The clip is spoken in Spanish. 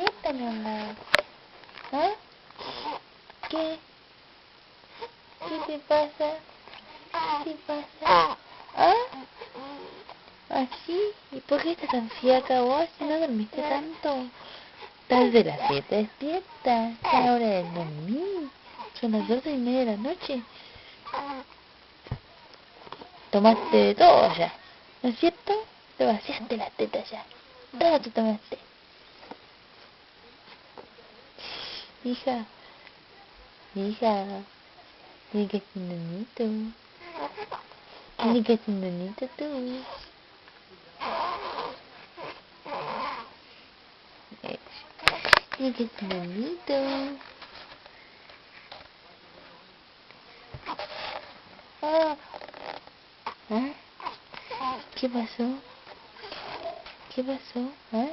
despierta, mi amor. ¿Ah? ¿Qué? ¿Qué te pasa? ¿Qué te pasa? ¿Ah? ¿Así? ¿Y por qué estás tan fiaca vos? Si no dormiste tanto. Estás de las 7 despierta. Es la hora de dormir. Son las 12:30 de la noche. Tomaste de todo ya, ¿no es cierto? Te vaciaste las tetas ya. Todo te tomaste. Hija, hija, tiene que ser un nenito. Tiene que ser un nenito tú. Tiene que ser un nenito. Ah. ¿Ah? ¿Qué pasó? ¿Qué pasó? ¿Ah?